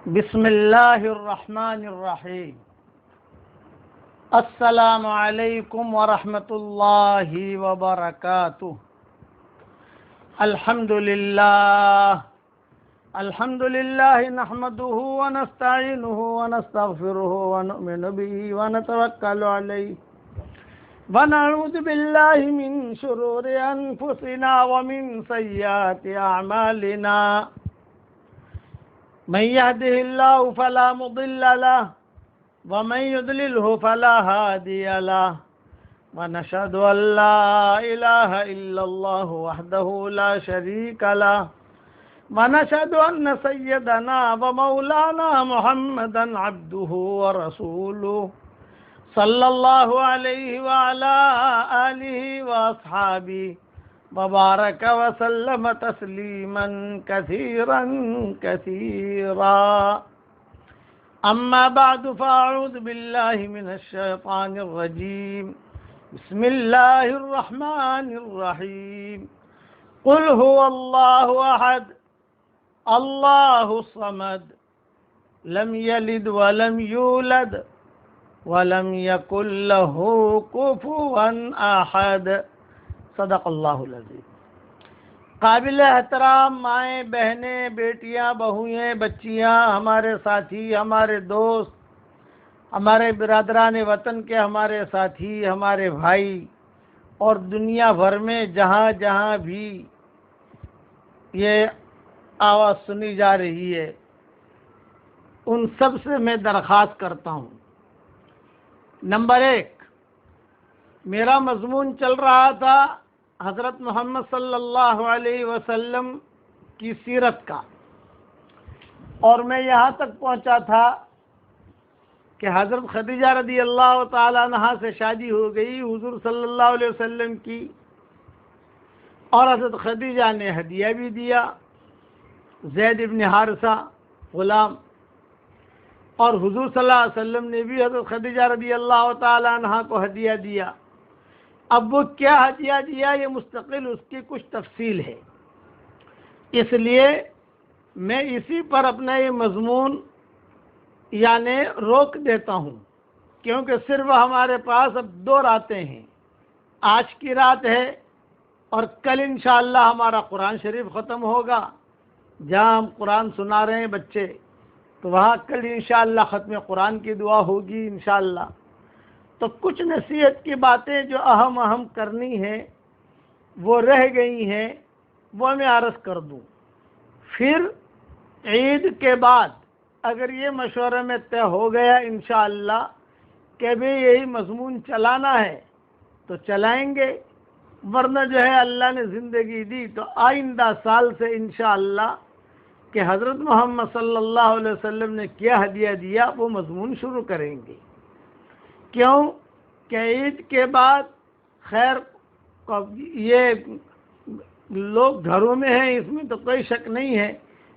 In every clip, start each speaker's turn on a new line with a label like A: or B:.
A: بسم اللہ الرحمن الرحیم۔ السلام علیکم ورحمۃ اللہ وبرکاتہ۔ الحمد للہ نحمده ونستعینه ونستغفره ونؤمن به ونتوکل علیہ ونعوذ باللہ من شرور انفسنا ومن سیئات اعمالنا، من يهده الله فلا مضل له ومن يضلله فلا هادي له، ونشهد أن لا إله إلا الله وحده لا شريك له، ونشهد أن سيدنا ومولانا محمدا عبده ورسوله صلى الله عليه وعلى آله وأصحابه وبارك وسلم تسليما كثيرا كثيرا، أما بعد فأعوذ بالله من الشيطان الرجيم، بسم الله الرحمن الرحيم، قل هو الله أحد الله الصمد لم يلد ولم يولد ولم يكن له كفوا أحد، صدق اللہ العظیم۔ قابل احترام مائیں، بہنیں، بیٹیاں، بہوئیں، بچیاں، ہمارے ساتھی، ہمارے دوست، ہمارے برادران وطن کے ہمارے ساتھی، ہمارے بھائی، اور دنیا بھر میں جہاں جہاں بھی یہ آواز سنی جا رہی ہے، ان سب سے میں درخواست کرتا ہوں۔ نمبر 1، میرا مضمون چل رہا تھا حضرت محمد صلی اللہ علیہ وسلم کی سیرت کا، اور میں یہاں تک پہنچا تھا کہ حضرت خدیجہ رضی اللہ تعالی عنہا سے شادی ہو گئی حضور صلی اللہ علیہ وسلم کی، اور حضرت خدیجہ نے ہدیہ بھی دیا، زید ابن حارثہ غلام، اور حضور صلی اللہ علیہ وسلم نے بھی حضرت خدیجہ رضی اللہ تعالی عنہا کو ہدیہ دیا۔ اب وہ کیا ہدیہ دیا، یہ مستقل اس کی کچھ تفصیل ہے، اس لیے میں اسی پر اپنا یہ مضمون یعنی روک دیتا ہوں، کیونکہ صرف ہمارے پاس اب 2 راتیں ہیں، آج کی رات ہے اور کل انشاءاللہ ہمارا قرآن شریف ختم ہوگا، جہاں ہم قرآن سنا رہے ہیں بچے، تو وہاں کل انشاءاللہ ختم قرآن کی دعا ہوگی انشاءاللہ۔ تو کچھ نصیحت کی باتیں جو اہم کرنی ہیں وہ رہ گئی ہیں، وہ میں عرض کر دوں۔ پھر عید کے بعد اگر یہ مشورے میں طے ہو گیا انشاءاللہ کہ بھی یہی مضمون چلانا ہے تو چلائیں گے، ورنہ جو ہے اللہ نے زندگی دی تو آئندہ سال سے انشاءاللہ کہ حضرت محمد صلی اللہ علیہ وسلم نے کیا ہدیہ دیا وہ مضمون شروع کریں گے۔ کیوں کہ عید کے بعد خیر یہ لوگ گھروں میں ہیں، اس میں تو کوئی شک نہیں ہے،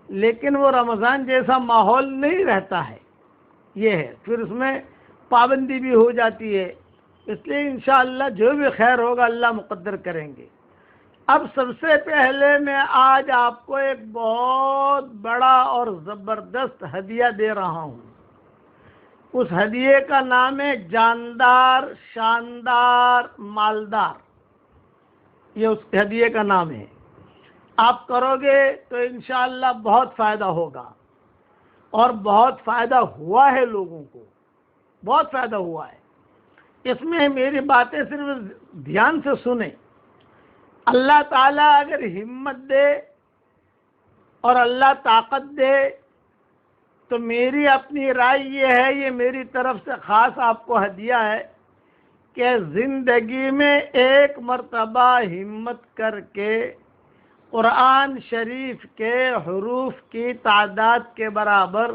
A: لیکن وہ رمضان جیسا ماحول نہیں رہتا ہے، یہ ہے، پھر اس میں پابندی بھی ہو جاتی ہے، اس لیے انشاءاللہ جو بھی خیر ہوگا اللہ مقدر کریں گے۔ اب سب سے پہلے میں آج آپ کو ایک بہت بڑا اور زبردست ہدیہ دے رہا ہوں۔ اس ہدیے کا نام ہے جاندار، شاندار، مالدار، یہ اس ہدیے کا نام ہے۔ آپ کرو گے تو انشاءاللہ بہت فائدہ ہوگا، اور بہت فائدہ ہوا ہے، لوگوں کو بہت فائدہ ہوا ہے۔ اس میں میری باتیں صرف دھیان سے سنیں، اللہ تعالیٰ اگر ہمت دے اور اللہ طاقت دے تو میری اپنی رائے یہ ہے، یہ میری طرف سے خاص آپ کو ہدیہ ہے کہ زندگی میں ایک مرتبہ ہمت کر کے قرآن شریف کے حروف کی تعداد کے برابر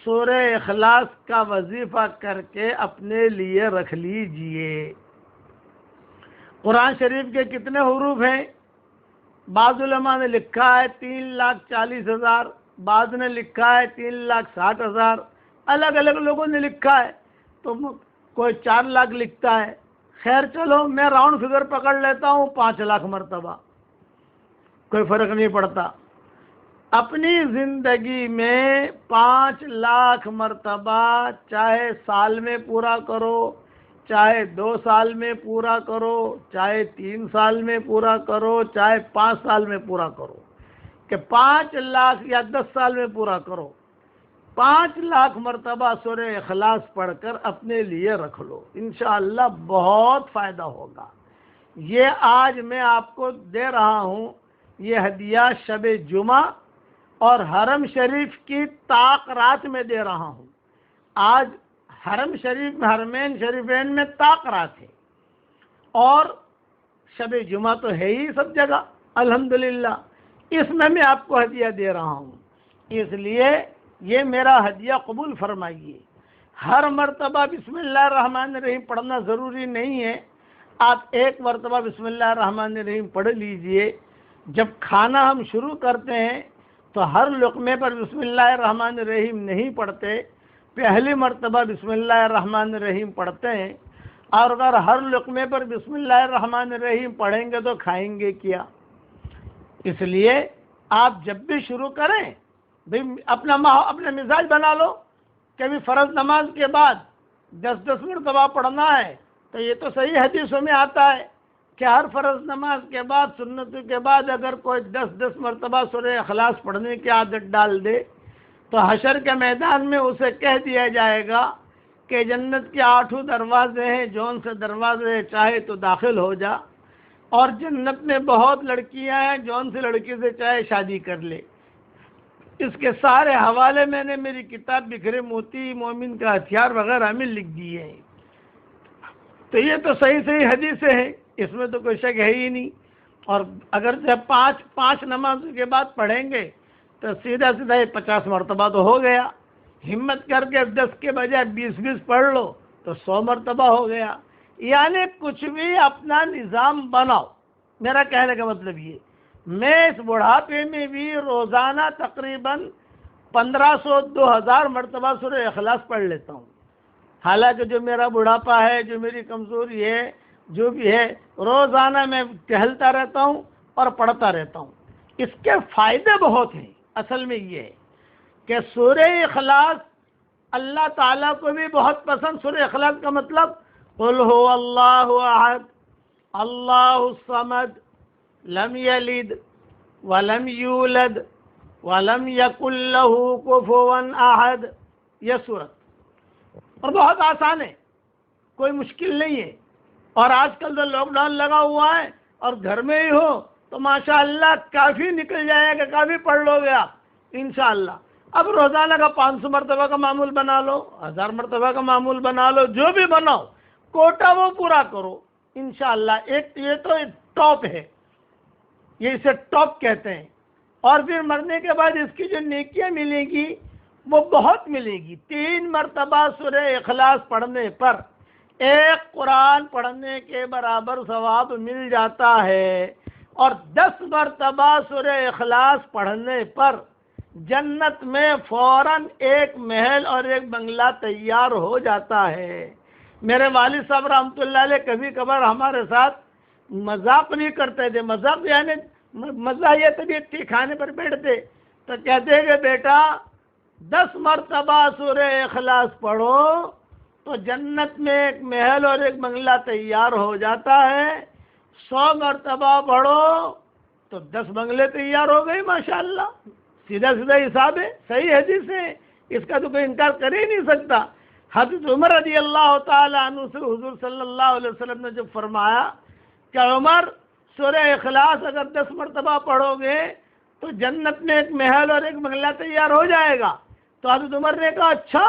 A: سورہ اخلاص کا وظیفہ کر کے اپنے لیے رکھ لیجئے۔ قرآن شریف کے کتنے حروف ہیں؟ بعض علماء نے لکھا ہے 3,40,000، بعض نے لکھا ہے 3,60,000، الگ الگ لوگوں نے لکھا ہے، تو کوئی 4 لاکھ لکھتا ہے۔ خیر چلو میں راؤنڈ فگر پکڑ لیتا ہوں 5 لاکھ مرتبہ، کوئی فرق نہیں پڑتا۔ اپنی زندگی میں 5 لاکھ مرتبہ، چاہے سال میں پورا کرو، چاہے 2 سال میں پورا کرو، چاہے 3 سال میں پورا کرو، چاہے 5 سال میں پورا کرو، کہ 5 لاکھ یا 10 سال میں پورا کرو، 5 لاکھ مرتبہ سورہ اخلاص پڑھ کر اپنے لیے رکھ لو، انشاءاللہ بہت فائدہ ہوگا۔ یہ آج میں آپ کو دے رہا ہوں، یہ ہدیہ شب جمعہ اور حرم شریف کی طاق رات میں دے رہا ہوں۔ آج حرم شریف میں، حرمین شریفین میں طاق رات ہے، اور شب جمعہ تو ہے ہی سب جگہ الحمدللہ، اس میں آپ کو ہدیہ دے رہا ہوں، اس لیے یہ میرا ہدیہ قبول فرمائیے۔ ہر مرتبہ بسم اللہ الرحمن الرحیم پڑھنا ضروری نہیں ہے، آپ ایک مرتبہ بسم اللہ الرحمن الرحیم پڑھ لیجئے۔ جب کھانا ہم شروع کرتے ہیں تو ہر لقمے پر بسم اللہ الرحمن الرحیم نہیں پڑھتے، پہلی مرتبہ بسم اللہ الرحمن الرحیم پڑھتے ہیں، اور اگر ہر لقمے پر بسم اللہ الرحمن الرحیم پڑھیں گے تو کھائیں گے کیا؟ اس لیے آپ جب بھی شروع کریں بھئی اپنا مزاج بنا لو کہ بھی فرض نماز کے بعد 10 مرتبہ پڑھنا ہے، تو یہ تو صحیح حدیثوں میں آتا ہے کہ ہر فرض نماز کے بعد، سنتوں کے بعد اگر کوئی 10 مرتبہ سورہ اخلاص پڑھنے کی عادت ڈال دے تو حشر کے میدان میں اسے کہہ دیا جائے گا کہ جنت کے 8 دروازے ہیں، جون سے دروازے چاہے تو داخل ہو جا، اور جنت میں بہت لڑکیاں ہیں، جون سے لڑکی سے چاہے شادی کر لے۔ اس کے سارے حوالے میں نے میری کتاب بکھرے موتی مومن کا ہتھیار وغیرہ میں لکھ دیے ہیں۔ تو یہ تو صحیح حدیثیں ہیں، اس میں تو کوئی شک ہے ہی نہیں۔ اور اگر جب 5 نمازوں کے بعد پڑھیں گے تو سیدھا یہ 50 مرتبہ تو ہو گیا۔ ہمت کر کے 10 کے بجائے 20 پڑھ لو تو 100 مرتبہ ہو گیا۔ یعنی کچھ بھی اپنا نظام بناؤ، میرا کہنے کا مطلب یہ، میں اس بڑھاپے میں بھی روزانہ تقریباً 1500-2000 مرتبہ سورہ اخلاص پڑھ لیتا ہوں۔ حالانکہ جو میرا بڑھاپا ہے، جو میری کمزوری ہے، جو بھی ہے، روزانہ میں ٹہلتا رہتا ہوں اور پڑھتا رہتا ہوں۔ اس کے فائدے بہت ہیں۔ اصل میں یہ ہے کہ سورہ اخلاص اللہ تعالیٰ کو بھی بہت پسند۔ سورہ اخلاص کا مطلب قل هو اللہ احد اللہ الصمد لم یلد ولم یولد ولم یکن له کفوا احد، یہ سورت، اور بہت آسان ہے، کوئی مشکل نہیں ہے۔ اور آج کل تو لاک ڈاؤن لگا ہوا ہے اور گھر میں ہی ہو تو ماشاءاللہ کافی نکل جائے گا، کافی پڑھ لو گے آپ انشاءاللہ۔ اب روزانہ کا 500 مرتبہ کا معمول بنا لو، 1000 مرتبہ کا معمول بنا لو، جو بھی بناؤ، کوٹا وہ پورا کرو انشاءاللہ۔ یہ تو ٹاپ ہے، یہ اسے ٹاپ کہتے ہیں۔ اور پھر مرنے کے بعد اس کی جو نیکیاں ملیں گی وہ بہت ملے گی۔ 3 مرتبہ سورہ اخلاص پڑھنے پر ایک قرآن پڑھنے کے برابر ثواب مل جاتا ہے، اور 10 مرتبہ سورہ اخلاص پڑھنے پر جنت میں فوراً ایک محل اور ایک بنگلہ تیار ہو جاتا ہے۔ میرے والد صاحب رحمۃ اللہ علیہ کبھی کبھار ہمارے ساتھ مذاق نہیں کرتے تھے، مذاق یعنی مزہ یہ طبیعت کی کھانے پر بیٹھتے تو کہتے کہ بیٹا 10 مرتبہ سورہ اخلاص پڑھو تو جنت میں ایک محل اور ایک بنگلہ تیار ہو جاتا ہے، 100 مرتبہ پڑھو تو 10 بنگلے تیار ہو گئے ماشاءاللہ۔ سیدھا حساب ہے، صحیح حدیث ہے، اس کا تو کوئی انکار کر ہی نہیں سکتا۔ حضرت عمر رضی اللہ تعالیٰ عنہ سے حضور صلی اللہ علیہ وسلم نے جب فرمایا کہ عمر سورہ اخلاص اگر 10 مرتبہ پڑھو گے تو جنت میں ایک محل اور ایک بنگلہ تیار ہو جائے گا، تو حضرت عمر نے کہا اچھا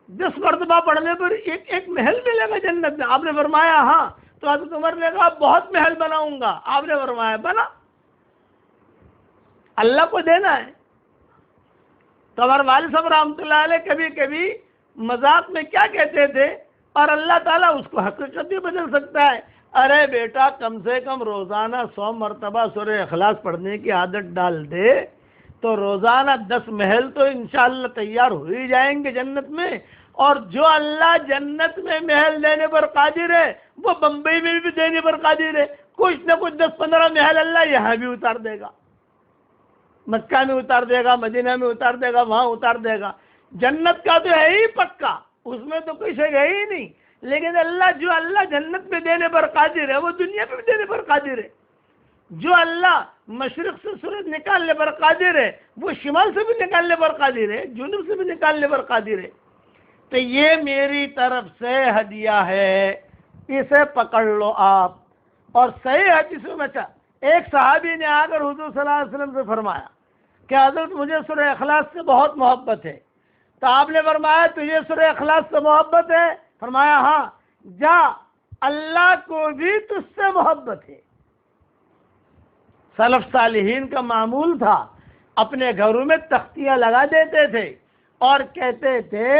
A: 10 مرتبہ پڑھنے پر ایک محل ملے گا جنت میں؟ آپ نے فرمایا ہاں۔ تو حضرت عمر نے کہا بہت محل بناؤں گا۔ آپ نے فرمایا بنا، اللہ کو دینا ہے۔ تو ہمارے والد صاحب رحمۃ اللہ علیہ کبھی کبھی مذاق میں کیا کہتے تھے، اور اللہ تعالیٰ اس کو حقیقت بھی بدل سکتا ہے، ارے بیٹا کم سے کم روزانہ 100 مرتبہ سورہ اخلاص پڑھنے کی عادت ڈال دے تو روزانہ 10 محل تو انشاءاللہ تیار ہو ہی جائیں گے جنت میں۔ اور جو اللہ جنت میں محل دینے پر قادر ہے وہ بمبئی میں بھی دینے پر قادر ہے، کچھ نہ کچھ 10-15 محل اللہ یہاں بھی اتار دے گا۔ مکہ میں اتار دے گا، مدینہ میں اتار دے گا، وہاں اتار دے گا۔ جنت کا تو ہے ہی پکا، اس میں تو کوئی شک ہے ہی نہیں، لیکن اللہ جنت میں دینے پر قادر ہے، وہ دنیا میں بھی دینے پر قادر ہے۔ جو اللہ مشرق سے سورج نکالنے پر قادر ہے، وہ شمال سے بھی نکالنے پر قادر ہے، جنوب سے بھی نکالنے پر قادر ہے۔ تو یہ میری طرف سے ہدیہ ہے، اسے پکڑ لو آپ۔ اور صحیح حدیث میں ایک صحابی نے آ کر حضور صلی اللہ علیہ وسلم سے فرمایا کہ حضرت مجھے سورہ اخلاص سے بہت محبت ہے۔ تو آپ نے فرمایا تجھے سورہ اخلاص سے محبت ہے؟ فرمایا ہاں، جا، اللہ کو بھی تجھ سے محبت ہے۔ سلف صالحین کا معمول تھا، اپنے گھروں میں تختیاں لگا دیتے تھے اور کہتے تھے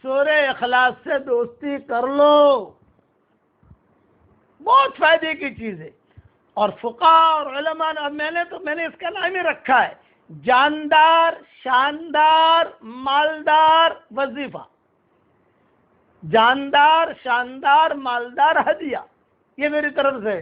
A: سورہ اخلاص سے دوستی کر لو، بہت فائدے کی چیز ہے۔ اور فقہاء اور علماء میں نے اس کا نام ہی رکھا ہے جاندار شاندار مالدار وظیفہ، جاندار شاندار مالدار ہدیہ۔ یہ میری طرف سے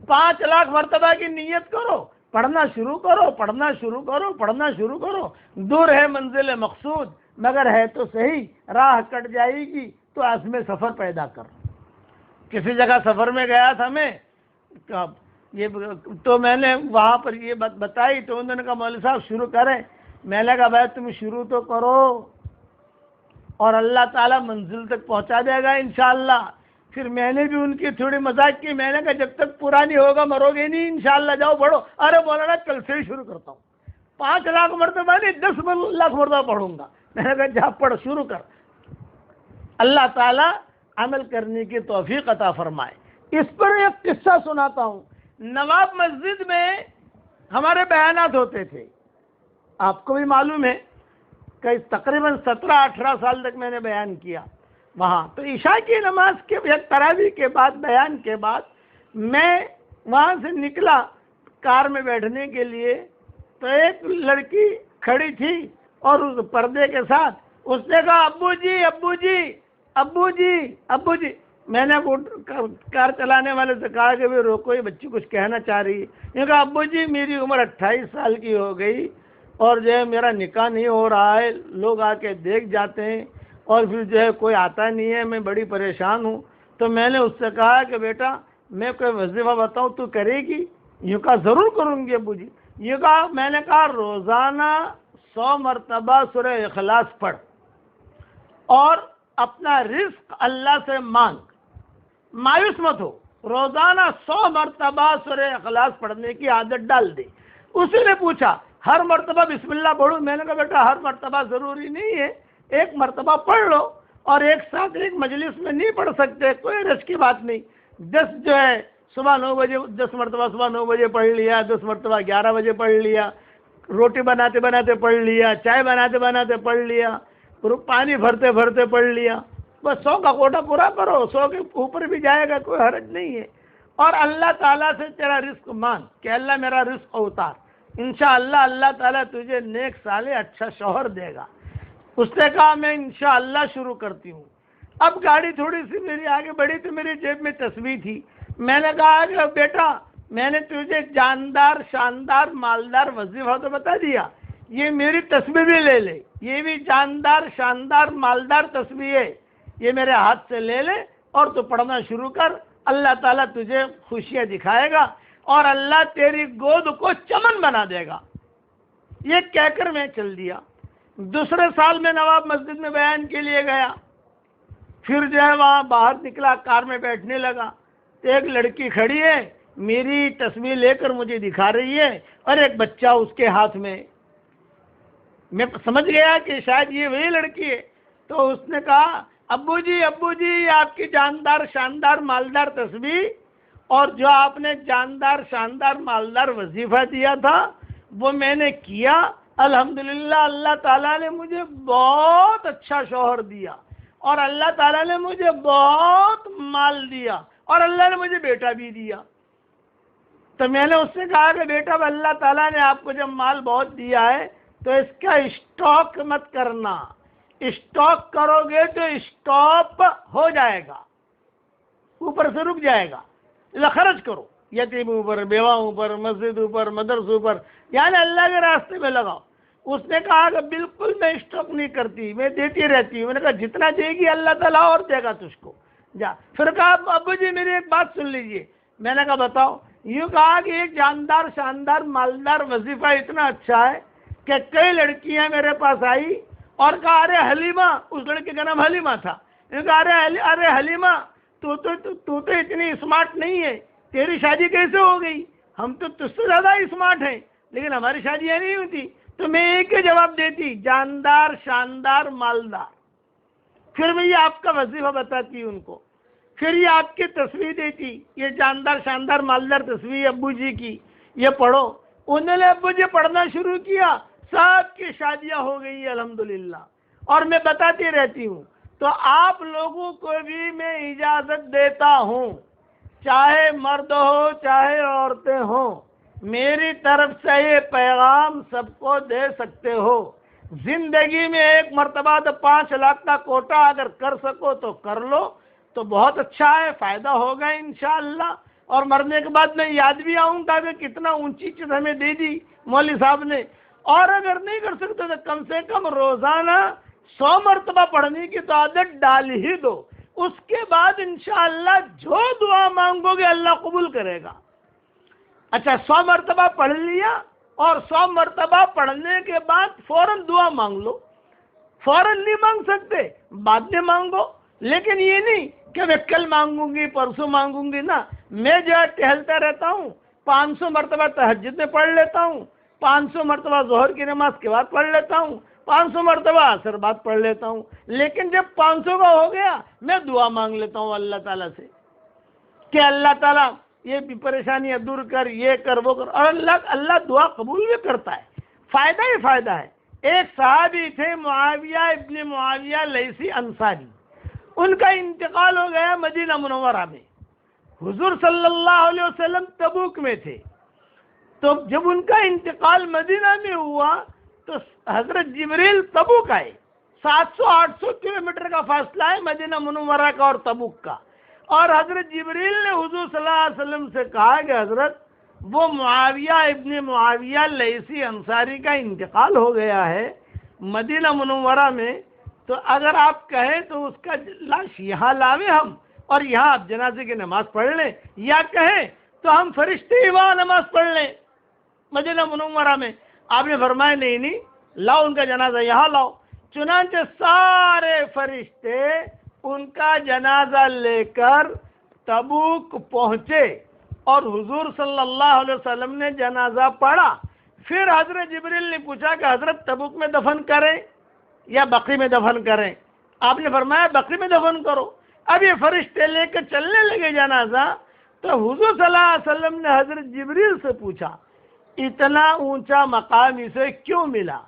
A: 5 لاکھ مرتبہ کی نیت کرو، پڑھنا شروع کرو، پڑھنا شروع کرو، پڑھنا شروع کرو۔ دور ہے منزل مقصود، مگر ہے تو صحیح، راہ کٹ جائے گی تو عزم سفر پیدا کرو۔ کسی جگہ سفر میں گیا تھا میں، تو میں نے وہاں پر یہ بات بتائی تو انہوں نے کہا مولوی صاحب شروع کریں۔ میں نے کہا بھائی تم شروع تو کرو اور اللہ تعالیٰ منزل تک پہنچا دے گا انشاءاللہ۔ پھر میں نے بھی ان کی تھوڑی مذاق کی، میں نے کہا جب تک پورا نہیں ہوگا مرو گے نہیں انشاءاللہ، جاؤ پڑھو۔ ارے مولانا کل سے ہی شروع کرتا ہوں، 5 لاکھ مرتبہ نہیں 10 لاکھ مرتبہ پڑھوں گا۔ میں نے کہا جا پڑھ، شروع کر۔ اللہ تعالیٰ عمل کرنے کی توفیق عطا فرمائے۔ اس پر ایک قصہ سناتا ہوں۔ نواب مسجد میں ہمارے بیانات ہوتے تھے، آپ کو بھی معلوم ہے کہ تقریباً 17-18 سال تک میں نے بیان کیا وہاں۔ تو عشاء کی نماز کے تراویح کے بعد، بیان کے بعد میں وہاں سے نکلا کار میں بیٹھنے کے لیے، تو ایک لڑکی کھڑی تھی اور اس پردے کے ساتھ، اس نے کہا ابو جی ابو جی ابو جی ابو جی۔ میں نے کار چلانے والے سے کہا کہ بھی روکو، یہ بچی کچھ کہنا چاہ رہی ہے۔ یہ کہا ابو جی میری عمر 28 سال کی ہو گئی اور جو ہے میرا نکاح نہیں ہو رہا ہے، لوگ آ کے دیکھ جاتے ہیں اور پھر جو ہے کوئی آتا نہیں ہے، میں بڑی پریشان ہوں۔ تو میں نے اس سے کہا کہ بیٹا میں کوئی وظیفہ بتاؤں تو کرے گی؟ یہ کہا ضرور کروں گی ابو جی۔ یہ کہا، میں نے کہا روزانہ 100 مرتبہ سورہ اخلاص پڑھ اور اپنا رزق اللہ سے مانگ، مایوس مت ہو، روزانہ 100 مرتبہ سورہ اخلاص پڑھنے کی عادت ڈال دے۔ اسی نے پوچھا ہر مرتبہ بسم اللہ پڑھوں؟ میں نے کہا بیٹا ہر مرتبہ ضروری نہیں ہے، ایک مرتبہ پڑھ لو، اور ایک ساتھ ایک مجلس میں نہیں پڑھ سکتے، کوئی رش کی بات نہیں۔ 10 جو ہے صبح 9 بجے 10 مرتبہ صبح 9 بجے پڑھ لیا، 10 مرتبہ 11 بجے پڑھ لیا، روٹی بناتے بناتے پڑھ لیا، چائے بناتے بناتے پڑھ لیا، پانی بھرتے بھرتے پڑھ لیا، بس 100 کا کوٹا پورا کرو، 100 کے اوپر بھی جائے گا، کوئی حرج نہیں ہے۔ اور اللہ تعالیٰ سے تیرا رزق مانگ کہ اللہ میرا رزق اتار، انشاءاللہ اللہ تعالیٰ تجھے نیک صالح اچھا شوہر دے گا۔ اس نے کہا میں انشاءاللہ شروع کرتی ہوں۔ اب گاڑی تھوڑی سی میری آگے بڑھی تو میری جیب میں تسبیح تھی، میں نے کہا کہ بیٹا میں نے تجھے جاندار شاندار مالدار وظیفہ تو بتا دیا، یہ میری تسبیح بھی لے لے، یہ بھی جاندار شاندار مالدار تسبیح ہے، یہ میرے ہاتھ سے لے لے اور تو پڑھنا شروع کر، اللہ تعالیٰ تجھے خوشیاں دکھائے گا اور اللہ تیری گود کو چمن بنا دے گا۔ یہ کہہ کر میں چل دیا۔ دوسرے سال میں نواب مسجد میں بیان کے لیے گیا، پھر جو ہے وہاں باہر نکلا، کار میں بیٹھنے لگا تو ایک لڑکی کھڑی ہے، میری تصویر لے کر مجھے دکھا رہی ہے اور ایک بچہ اس کے ہاتھ میں۔ میں سمجھ گیا کہ شاید یہ وہی لڑکی ہے، تو اس نے کہا ابو جی آپ کی جاندار شاندار مالدار تصویر اور جو آپ نے جاندار شاندار مالدار وظیفہ دیا تھا وہ میں نے کیا، الحمدللہ اللہ تعالیٰ نے مجھے بہت اچھا شوہر دیا اور اللہ تعالیٰ نے مجھے بہت مال دیا اور اللہ نے مجھے بیٹا بھی دیا۔ تو میں نے اس سے کہا کہ بیٹا اللہ تعالیٰ نے آپ کو جب مال بہت دیا ہے تو اس کا اسٹاک مت کرنا، اسٹاک کرو گے تو اسٹاپ ہو جائے گا، اوپر سے رک جائے گا، خرچ کرو۔ یتیموں پر، بیواؤں پر، مسجدوں پر، مدرسوں پر، یعنی اللہ کے راستے میں لگاؤ۔ اس نے کہا کہ بالکل میں اسٹاپ نہیں کرتی، میں دیتی رہتی ہوں۔ میں نے کہا جتنا دے گی اللہ تعالیٰ اور دے گا تجھ کو، جا۔ پھر کہا ابو جی میری ایک بات سن لیجئے۔ میں نے کہا بتاؤ۔ یوں کہا کہ ایک جاندار شاندار مالدار وظیفہ اتنا اچھا ہے کہ کئی لڑکیاں میرے پاس آئی اور کہا ارے حلیمہ، اس لڑکے کا نام حلیمہ تھا، نے کہا ارے حلیمہ تو اتنی اسمارٹ نہیں ہے، تیری شادی کیسے ہو گئی؟ ہم تو تجھ سے زیادہ اسمارٹ ہیں لیکن ہماری شادیاں نہیں ہوتی۔ تو میں ایک ہی جواب دیتی، جاندار شاندار مالدار۔ پھر میں یہ آپ کا وظیفہ بتاتی ان کو، پھر یہ آپ کی تصویر دیتی، یہ جاندار شاندار مالدار تصویر ابو جی کی، یہ پڑھو۔ انہوں نے ابو جی پڑھنا شروع کیا، سب کی شادیاں ہو گئی الحمدللہ، اور میں بتاتی رہتی ہوں۔ تو آپ لوگوں کو بھی میں اجازت دیتا ہوں، چاہے مرد ہو چاہے عورتیں ہوں، میری طرف سے یہ پیغام سب کو دے سکتے ہو۔ زندگی میں ایک مرتبہ تو 5 لاکھ کا کوٹا اگر کر سکو تو کر لو تو بہت اچھا ہے، فائدہ ہوگا انشاءاللہ۔ اور مرنے کے بعد میں یاد بھی آؤں گا کہ کتنا اونچی چیز ہمیں دے دی مولوی صاحب نے۔ اور اگر نہیں کر سکتے تو کم سے کم روزانہ 100 مرتبہ پڑھنے کی تو عادت ڈال ہی دو، اس کے بعد انشاءاللہ جو دعا مانگو گے اللہ قبول کرے گا۔ اچھا 100 مرتبہ پڑھ لیا اور 100 مرتبہ پڑھنے کے بعد فوراً دعا مانگ لو، فوراً نہیں مانگ سکتے بعد میں مانگو، لیکن یہ نہیں کہ میں کل مانگوں گی پرسوں مانگوں گی نا۔ میں جو ہے ٹہلتا رہتا ہوں، 500 مرتبہ تہجد میں پڑھ لیتا ہوں، 500 مرتبہ ظہر کی نماز کے بعد پڑھ لیتا ہوں، 500 مرتبہ عصر بعد پڑھ لیتا ہوں۔ لیکن جب 500 کا ہو گیا میں دعا مانگ لیتا ہوں اللہ تعالیٰ سے کہ اللہ تعالیٰ یہ بھی پریشانیاں دور کر، یہ کر وہ کر، اور اللہ دعا قبول بھی کرتا ہے، فائدہ ہی فائدہ ہے۔ ایک صحابی تھے معاویہ ابن معاویہ لیثی انصاری، ان کا انتقال ہو گیا مدینہ منورہ میں۔ حضور صلی اللہ علیہ وسلم تبوک میں تھے، تو جب ان کا انتقال مدینہ میں ہوا تو حضرت جبریل تبوک آئے۔ 700-800 کلومیٹر کا فاصلہ ہے مدینہ منورہ کا اور تبوک کا، اور حضرت جبریل نے حضور صلی اللہ علیہ وسلم سے کہا کہ حضرت وہ معاویہ ابن معاویہ لیثی انصاری کا انتقال ہو گیا ہے مدینہ منورہ میں، تو اگر آپ کہیں تو اس کا لاش یہاں لاویں ہم اور یہاں آپ جنازے کی نماز پڑھ لیں، یا کہیں تو ہم فرشتے ہی وہاں نماز پڑھ لیں مدینہ منورہ میں۔ آپ نے فرمایا نہیں لاؤ ان کا جنازہ یہاں لاؤ۔ چنانچہ سارے فرشتے ان کا جنازہ لے کر تبوک پہنچے اور حضور صلی اللہ علیہ وسلم نے جنازہ پڑھا۔ پھر حضرت جبریل نے پوچھا کہ حضرت تبوک میں دفن کریں یا بقیع میں دفن کریں؟ آپ نے فرمایا بقیع میں دفن کرو۔ اب یہ فرشتے لے کر چلنے لگے جنازہ، تو حضور صلی اللہ علیہ وسلم نے حضرت جبریل سے پوچھا اتنا اونچا مقام اسے کیوں ملا؟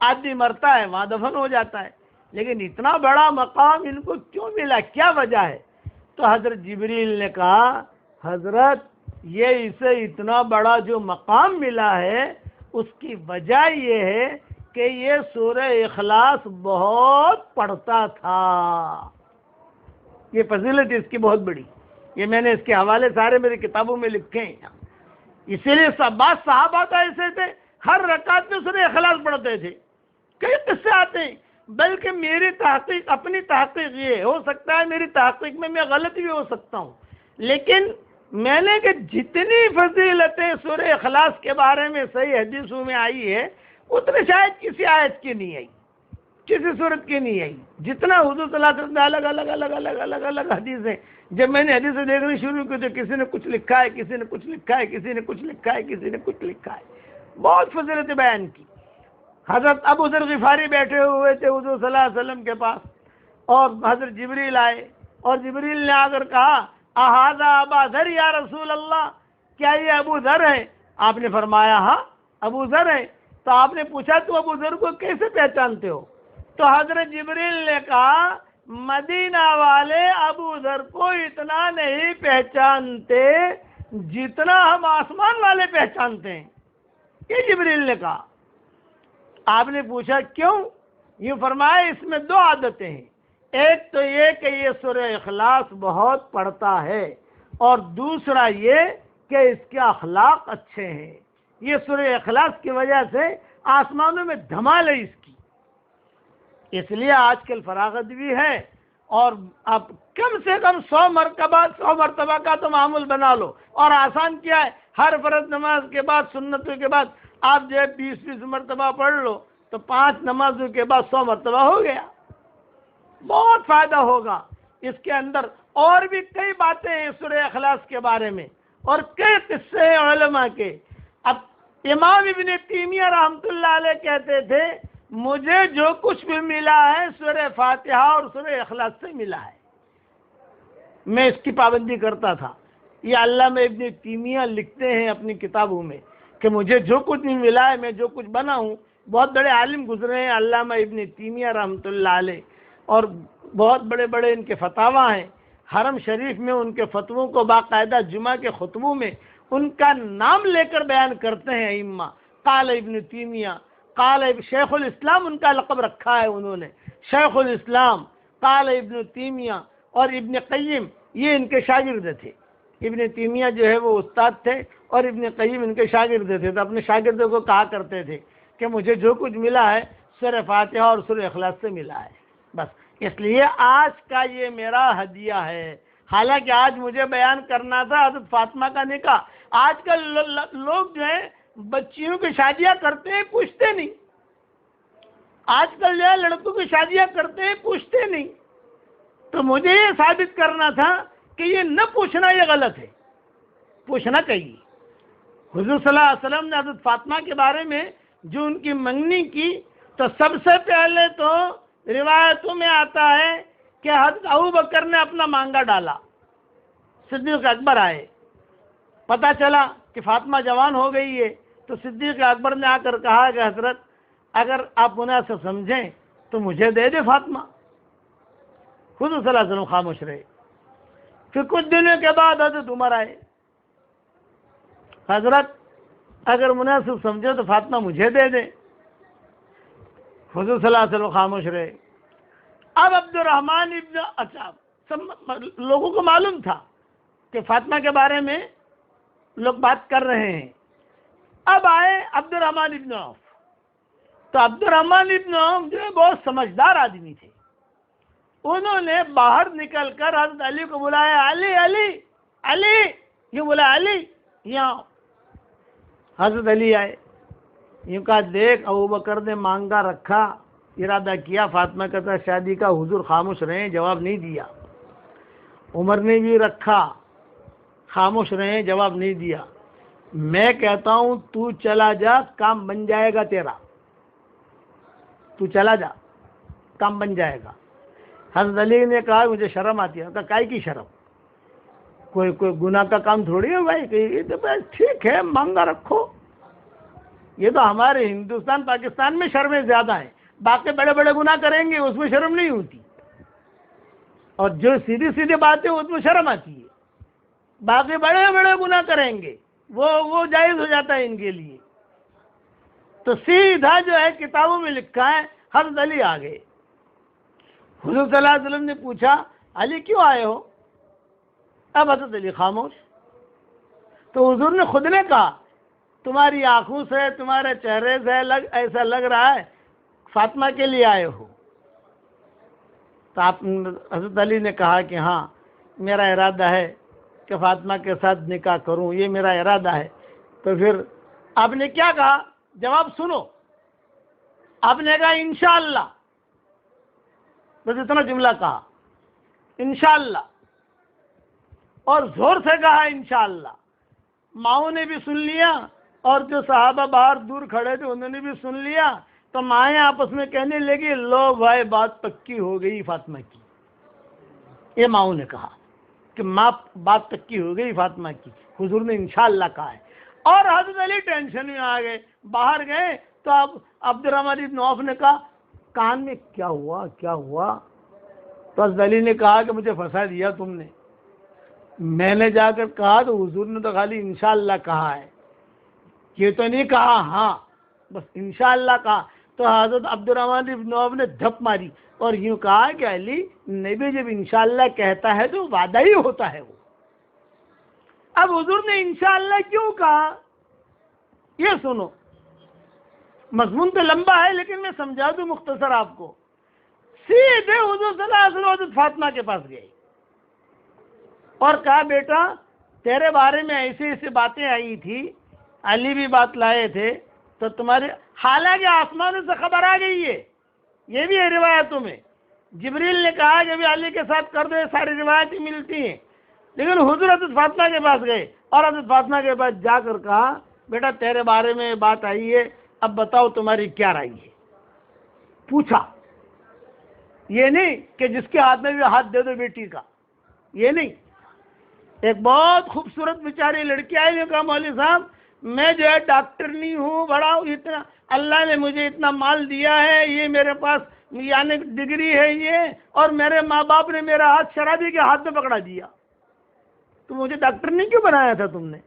A: آدمی مرتا ہے وہاں دفن ہو جاتا ہے، لیکن اتنا بڑا مقام ان کو کیوں ملا، کیا وجہ ہے؟ تو حضرت جبریل نے کہا حضرت یہ اسے اتنا بڑا جو مقام ملا ہے اس کی وجہ یہ ہے کہ یہ سورہ اخلاص بہت پڑھتا تھا۔ یہ فضیلت اس کی بہت بڑی، یہ میں نے اس کے حوالے سارے میری کتابوں میں لکھے ہیں۔ اسی لیے بعض صحابہ تو ایسے تھے ہر رکعت میں سورہ اخلاص پڑھتے تھے۔ کئی قصے آتے ہیں، بلکہ میری تحقیق اپنی تحقیق یہ ہو سکتا ہے میری تحقیق میں غلط بھی ہو سکتا ہوں، لیکن میں نے کہ جتنی فضیلتیں سورہ اخلاص کے بارے میں صحیح حدیثوں میں آئی ہے اتنے شاید کسی آیت کی نہیں آئی، کسی صورت کی نہیں آئی، جتنا حضور صلی اللہ علیہ وسلم الگ الگ الگ الگ الگ الگ حدیثیں۔ جب میں نے حدیثیں دیکھنی شروع کی تو کسی نے کچھ لکھا ہے، کسی نے کچھ لکھا ہے، کسی نے کچھ لکھا ہے، کسی نے کچھ لکھا ہے، بہت فضیلتیں بیان کی۔ حضرت ابو ذر غفاری بیٹھے ہوئے تھے حضور صلی اللہ علیہ وسلم کے پاس، اور حضرت جبریل آئے اور جبریل نے آ کر کہا اہذا ابا ذر یا رسول اللہ، کیا یہ ابو ذر ہے؟ آپ نے فرمایا ہاں ابو ذر ہے۔ تو آپ نے پوچھا تو ابو ذر کو کیسے پہچانتے ہو؟ تو حضرت جبریل نے کہا مدینہ والے ابو ذر کو اتنا نہیں پہچانتے جتنا ہم آسمان والے پہچانتے ہیں، یہ جبریل نے کہا۔ آپ نے پوچھا کیوں؟ یہ فرمایا اس میں 2 عادتیں ہیں، ایک تو یہ کہ یہ سورہ اخلاص بہت پڑھتا ہے، اور دوسرا یہ کہ اس کے اخلاق اچھے ہیں. یہ سورہ اخلاص کی وجہ سے آسمانوں میں دھمال ہے اس کی. اس لیے آج کل فراغت بھی ہے، اور اب کم سے کم 100 مرتبہ کا تو معمول بنا لو. اور آسان کیا ہے، ہر فرض نماز کے بعد، سنتوں کے بعد آپ جو ہے 20 مرتبہ پڑھ لو تو 5 نمازوں کے بعد 100 مرتبہ ہو گیا. بہت فائدہ ہوگا. اس کے اندر اور بھی کئی باتیں ہیں سورہ اخلاص کے بارے میں، اور کئی قصے ہیں علماء کے. اب امام ابن تیمیہ رحمۃ اللہ علیہ کہتے تھے مجھے جو کچھ بھی ملا ہے سورہ فاتحہ اور سورہ اخلاص سے ملا ہے، میں اس کی پابندی کرتا تھا. یہ علامہ ابن تیمیہ لکھتے ہیں اپنی کتابوں میں کہ مجھے جو کچھ بھی ملا ہے، میں جو کچھ بنا ہوں. بہت بڑے عالم گزرے ہیں علامہ ابن تیمیہ رحمۃ اللہ علیہ، اور بہت بڑے بڑے ان کے فتاویٰ ہیں. حرم شریف میں ان کے فتووں کو باقاعدہ جمعہ کے خطبوں میں ان کا نام لے کر بیان کرتے ہیں ائمہ. قال ابن تیمیہ، قال شیخ الاسلام ان کا لقب رکھا ہے انہوں نے، شیخ الاسلام. قال ابن تیمیہ اور ابن قیم یہ ان کے شاگرد تھے. ابن تیمیہ جو ہے وہ استاد تھے اور ابن قیم ان کے شاگرد تھے. تو اپنے شاگردوں کو کہا کرتے تھے کہ مجھے جو کچھ ملا ہے سورہ فاتحہ اور سورہ اخلاص سے ملا ہے. بس اس لیے آج کا یہ میرا ہدیہ ہے. حالانکہ آج مجھے بیان کرنا تھا حضرت فاطمہ کا نکاح. آج کل لوگ جو ہیں بچیوں کی شادیاں کرتے ہیں، پوچھتے نہیں. آج کل جو ہے لڑکوں کی شادیاں کرتے ہیں، پوچھتے نہیں. تو مجھے یہ ثابت کرنا تھا کہ یہ نہ پوچھنا یہ غلط ہے، پوچھنا چاہیے. حضور صلی اللہ علیہ وسلم نے حضرت فاطمہ کے بارے میں جو ان کی منگنی کی، تو سب سے پہلے تو روایتوں میں آتا ہے کہ حضرت ابوبکر نے اپنا مانگا ڈالا. صدیق اکبر آئے، پتہ چلا کہ فاطمہ جوان ہو گئی ہے، تو صدیق اکبر نے آ کر کہا کہ حضرت اگر آپ مناسب سمجھیں تو مجھے دے دے فاطمہ. حضور صلی اللہ علیہ وسلم خاموش رہے. پھر کچھ دنوں کے بعد حضرت عمر آئے، حضرت اگر مناسب سمجھے تو فاطمہ مجھے دے دے. حضور صلی اللہ علیہ وسلم خاموش رہے. اب عبد الرحمن سب لوگوں کو معلوم تھا کہ فاطمہ کے بارے میں لوگ بات کر رہے ہیں. اب آئے عبد الرحمن ابن عوف. تو عبد الرحمن ابن عوف جو ہے بہت سمجھدار آدمی تھے. انہوں نے باہر نکل کر حضرت علی کو بلایا، علی علی علی، یہ بولا علی یہاں. حضرت علی آئے، یوں کہا دیکھ ابوبکر نے مانگا رکھا، ارادہ کیا فاطمہ کے ساتھ شادی کا، حضور خاموش رہے، جواب نہیں دیا. عمر نے بھی رکھا، خاموش رہے، جواب نہیں دیا. میں کہتا ہوں تو چلا جا، کام بن جائے گا تیرا. تو چلا جا، کام بن جائے گا. حضرت علی نے کہا مجھے شرم آتی ہے. کہا کائی کی شرم؟ کوئی گناہ کا کام تھوڑی ہے بھائی. یہ تو بس ٹھیک ہے مانگا رکھو. یہ تو ہمارے ہندوستان پاکستان میں شرمیں زیادہ ہیں، باقی بڑے بڑے گناہ کریں گے اس میں شرم نہیں ہوتی، اور جو سیدھی سیدھی باتیں اس میں شرم آتی ہے. باقی بڑے بڑے گناہ کریں گے وہ جائز ہو جاتا ہے ان کے لیے. تو سیدھا جو ہے کتابوں میں لکھا ہے. حضرت علی آ گئے. حضور صلی اللہ علیہ وسلم نے پوچھا علی کیوں آئے ہو؟ اب حضرت علی خاموش. تو حضور نے خود نے کہا تمہاری آنکھوں سے، تمہارے چہرے سے ایسا لگ رہا ہے فاطمہ کے لیے آئے ہو. تو حضرت علی نے کہا کہ ہاں میرا ارادہ ہے کہ فاطمہ کے ساتھ نکاح کروں، یہ میرا ارادہ ہے. تو پھر آپ نے کیا کہا؟ جواب سنو. آپ نے کہا انشاءاللہ، بس اتنا جملہ کہا انشاءاللہ، اور زور سے کہا انشاءاللہ. ماؤں نے بھی سن لیا اور جو صحابہ باہر دور کھڑے تھے انہوں نے بھی سن لیا. تو مائیں آپس میں کہنے لگی لو بھائی بات پکی ہو گئی فاطمہ کی. یہ ماؤں نے کہا کہ ماں بات پکی ہو گئی فاطمہ کی، حضور نے انشاءاللہ کہا ہے. اور حضرت علی ٹینشن میں آ گئے. باہر گئے تو اب عبد الرحمن بن عوف نے کہا کان میں کیا ہوا کیا ہوا؟ تو حضرت علی نے کہا کہ مجھے پھنسا دیا تم نے. میں نے جا کر کہا تو حضور نے تو خالی انشاءاللہ کہا ہے، یہ تو نہیں کہا ہاں، بس انشاءاللہ کہا. تو حضرت عبد الرحمن بن عوف نے دھپ ماری اور یوں کہا کہ علی نبی جب انشاءاللہ کہتا ہے تو وعدہ ہی ہوتا ہے وہ. اب حضور نے انشاءاللہ کیوں کہا یہ سنو، مضمون تو لمبا ہے لیکن میں سمجھا دوں مختصر آپ کو۔ سیدھے حضور صلی اللہ علیہ وسلم حضرت فاطمہ کے پاس گئے اور کہا بیٹا تیرے بارے میں ایسی ایسی باتیں آئی تھی، علی بھی بات لائے تھے، تو تمہارے حالانکہ آسمانوں سے خبر آ گئی ہے، یہ بھی ہے روایتوں میں، جبریل نے کہا کہ بھی علی کے ساتھ کر دو، یہ ساری روایتیں ملتی ہیں، لیکن حضور حضرت فاطمہ کے پاس گئے اور حضرت فاطمہ کے پاس جا کر کہا بیٹا تیرے بارے میں بات آئی ہے، اب بتاؤ تمہاری کیا رائے ہے۔ پوچھا، یہ نہیں کہ جس کے ہاتھ میں بھی ہاتھ دے دو بیٹی کا، یہ نہیں۔ ایک بہت خوبصورت بیچاری لڑکی آئی نے کہا مولوی صاحب میں جو ہے ڈاکٹر نہیں ہوں، بڑا اتنا اللہ نے مجھے اتنا مال دیا ہے، یہ میرے پاس یعنی ڈگری ہے یہ، اور میرے ماں باپ نے میرا ہاتھ شرابی کے ہاتھ میں پکڑا دیا، تو مجھے ڈاکٹر نہیں کیوں بنایا تھا تم نے؟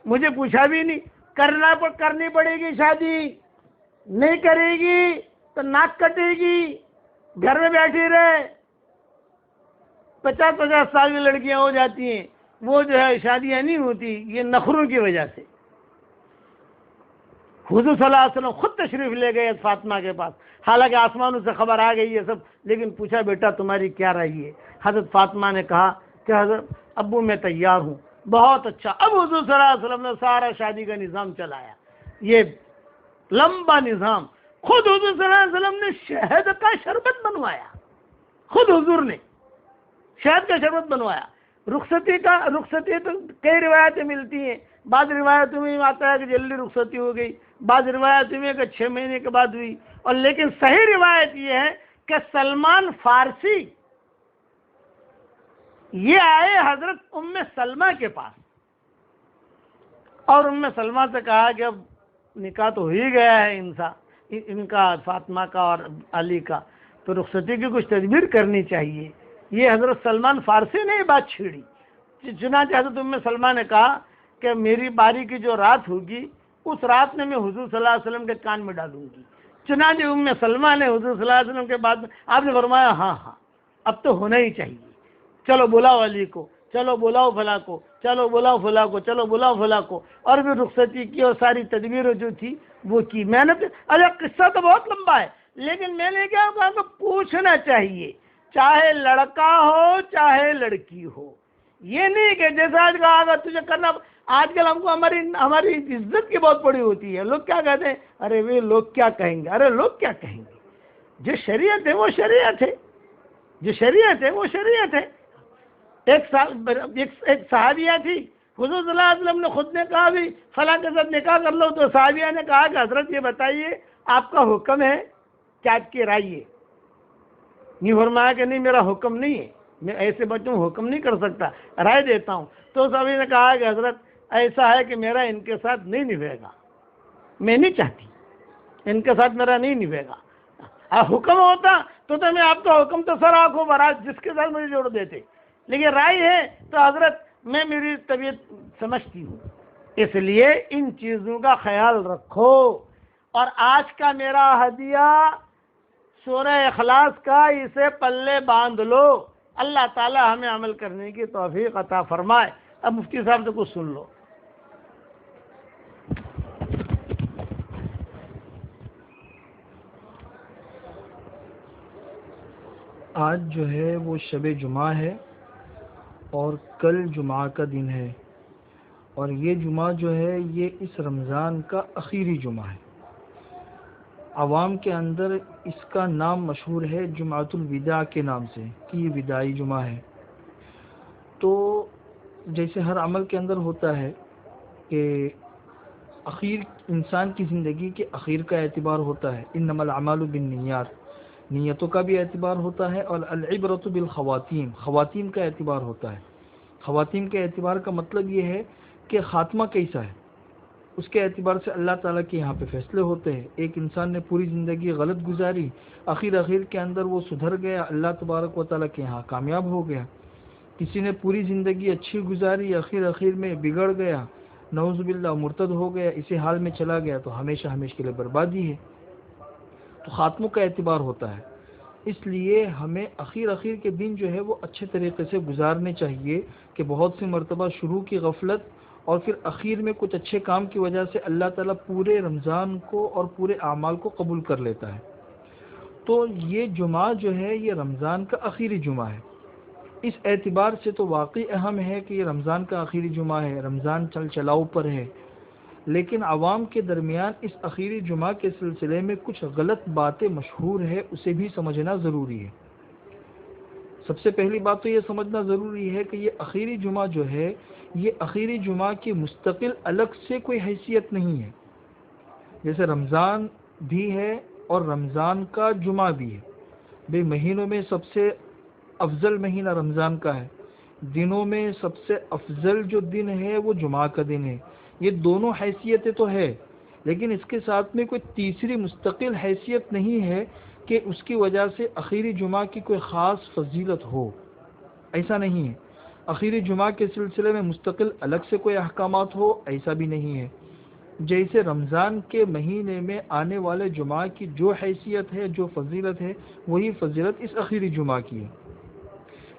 A: مجھے پوچھا بھی نہیں۔ کرنی پڑے گی شادی، نہیں کرے گی تو ناک کٹے گی، گھر میں بیٹھی رہے۔ 50 سال کی لڑکیاں ہو جاتی ہیں، وہ جو ہے شادیاں نہیں ہوتی، یہ نخروں کی وجہ سے۔ حضور صلی اللہ علیہ وسلم خود تشریف لے گئے فاطمہ کے پاس، حالانکہ آسمانوں سے خبر آ گئی ہے سب، لیکن پوچھا بیٹا تمہاری کیا رائے ہے؟ حضرت فاطمہ نے کہا کہ حضرت ابو میں تیار ہوں۔ بہت اچھا۔ اب حضور صلی اللہ علیہ وسلم نے سارا شادی کا نظام چلایا، یہ لمبا نظام۔ خود حضور صلی اللہ علیہ وسلم نے شہد کا شربت بنوایا، خود حضور نے شہد کا شربت بنوایا۔ رخصتی تو کئی روایتیں ملتی ہیں، بعض روایتوں میں آتا ہے کہ جلدی رخصتی ہو گئی، بعض روایتوں میں کہ 6 مہینے کے بعد ہوئی، اور لیکن صحیح روایت یہ ہے کہ سلمان فارسی یہ آئے حضرت ام سلمہ کے پاس، اور ام سلمہ سے کہا کہ اب نکاح تو ہو ہی گیا ہے ان کا، فاطمہ کا اور علی کا، تو رخصتی کی کچھ تدبیر کرنی چاہیے۔ یہ حضرت سلمان فارسی نے یہ بات چھیڑی۔ چنانچہ حضرت ام سلمہ نے کہا کہ میری باری کی جو رات ہوگی اس رات میں حضور صلی اللہ علیہ وسلم کے کان میں ڈالوں گی۔ چنانچہ ام سلمہ نے حضور صلی اللہ علیہ وسلم کے بعد آپ نے فرمایا ہاں اب تو ہونا ہی چاہیے، چلو بلاؤ علی کو، چلو بلاؤ فلاں کو، چلو بلاؤ فلاں کو، چلو بلاؤ فلاں کو، اور پھر رخصتی کی اور ساری تدبیر جو تھی وہ کی۔ میں نے قصہ تو بہت لمبا ہے، لیکن میں نے کیا کہا کہ پوچھنا چاہیے، چاہے لڑکا ہو چاہے لڑکی ہو، یہ نہیں کہ جیسا آج کہا اگر تجھے کرنا۔ آج کل ہم کو ہماری عزت کی بہت بڑی ہوتی ہے، لوگ کیا کہتے ہیں، ارے وہ لوگ کیا کہیں گے، ارے لوگ کیا کہیں گے۔ جو شریعت ہے وہ شریعت ہے، جو شریعت ہے وہ شریعت ہے۔ ایک صحابیہ تھی، حضور صلی اللہ علیہ وسلم نے خود نے کہا بھی فلاں کے ساتھ نکاح کر لو، تو صحابیہ نے کہا کہ حضرت یہ بتائیے آپ کا حکم ہے کیا، آپ کی رائے ہے؟ نہیں فرمایا کہ نہیں میرا حکم نہیں ہے، میں ایسے بچوں کو حکم نہیں کر سکتا، رائے دیتا ہوں۔ تو سبھی نے کہا کہ حضرت ایسا ہے کہ میرا ان کے ساتھ نہیں نبھے گا، میں نہیں چاہتی ان کے ساتھ میرا نہیں نبھے گا۔ حکم ہوتا تو میں آپ کا حکم تو سر آنکھوں برات جس کے ساتھ مجھے جوڑ دیتے، لیکن رائے ہے تو حضرت میں میری طبیعت سمجھتی ہوں، اس لیے ان چیزوں کا خیال رکھو۔ اور آج کا میرا ہدیہ سورہ اخلاص کا، اسے پلے باندھ لو، اللہ تعالی ہمیں عمل کرنے کی توفیق عطا فرمائے۔ اب مفتی صاحب سے کچھ سن لو۔
B: آج جو ہے وہ شب جمعہ ہے اور کل جمعہ کا دن ہے، اور یہ جمعہ جو ہے یہ اس رمضان کا آخری جمعہ ہے۔ عوام کے اندر اس کا نام مشہور ہے جمعۃ الوداع کے نام سے، کہ یہ وداعی جمعہ ہے۔ تو جیسے ہر عمل کے اندر ہوتا ہے کہ اخیر انسان کی زندگی کے اخیر کا اعتبار ہوتا ہے، انما الاعمال بالنیات، نیتوں کا بھی اعتبار ہوتا ہے، اور العبرۃ بالخواتیم، خواتین کا اعتبار ہوتا ہے۔ خواتین کے اعتبار کا مطلب یہ ہے کہ خاتمہ کیسا ہے، اس کے اعتبار سے اللہ تعالیٰ کے یہاں پہ فیصلے ہوتے ہیں۔ ایک انسان نے پوری زندگی غلط گزاری، اخیر کے اندر وہ سدھر گیا، اللہ تبارک و تعالیٰ کے یہاں کامیاب ہو گیا۔ کسی نے پوری زندگی اچھی گزاری، اخیر میں بگڑ گیا، نعوذ باللہ مرتد ہو گیا، اسی حال میں چلا گیا، تو ہمیشہ کے لیے بربادی ہے۔ تو خاتموں کا اعتبار ہوتا ہے۔ اس لیے ہمیں اخیر کے دن جو ہے وہ اچھے طریقے سے گزارنے چاہیے کہ بہت سی مرتبہ شروع کی غفلت اور پھر اخیر میں کچھ اچھے کام کی وجہ سے اللہ تعالیٰ پورے رمضان کو اور پورے اعمال کو قبول کر لیتا ہے۔ تو یہ جمعہ جو ہے یہ رمضان کا آخری جمعہ ہے۔ اس اعتبار سے تو واقعی اہم ہے کہ یہ رمضان کا آخری جمعہ ہے، رمضان چل چلاؤ پر ہے، لیکن عوام کے درمیان اس آخری جمعہ کے سلسلے میں کچھ غلط باتیں مشہور ہے، اسے بھی سمجھنا ضروری ہے۔ سب سے پہلی بات تو یہ سمجھنا ضروری ہے کہ یہ آخری جمعہ جو ہے یہ آخری جمعہ کی مستقل الگ سے کوئی حیثیت نہیں ہے، جیسے رمضان بھی ہے اور رمضان کا جمعہ بھی ہے۔ بھئی مہینوں میں سب سے افضل مہینہ رمضان کا ہے، دنوں میں سب سے افضل جو دن ہے وہ جمعہ کا دن ہے، یہ دونوں حیثیتیں تو ہے، لیکن اس کے ساتھ میں کوئی تیسری مستقل حیثیت نہیں ہے کہ اس کی وجہ سے آخری جمعہ کی کوئی خاص فضیلت ہو، ایسا نہیں ہے۔ آخری جمعہ کے سلسلے میں مستقل الگ سے کوئی احکامات ہو، ایسا بھی نہیں ہے۔ جیسے رمضان کے مہینے میں آنے والے جمعہ کی جو حیثیت ہے، جو فضیلت ہے، وہی فضیلت اس آخری جمعہ کی ہے۔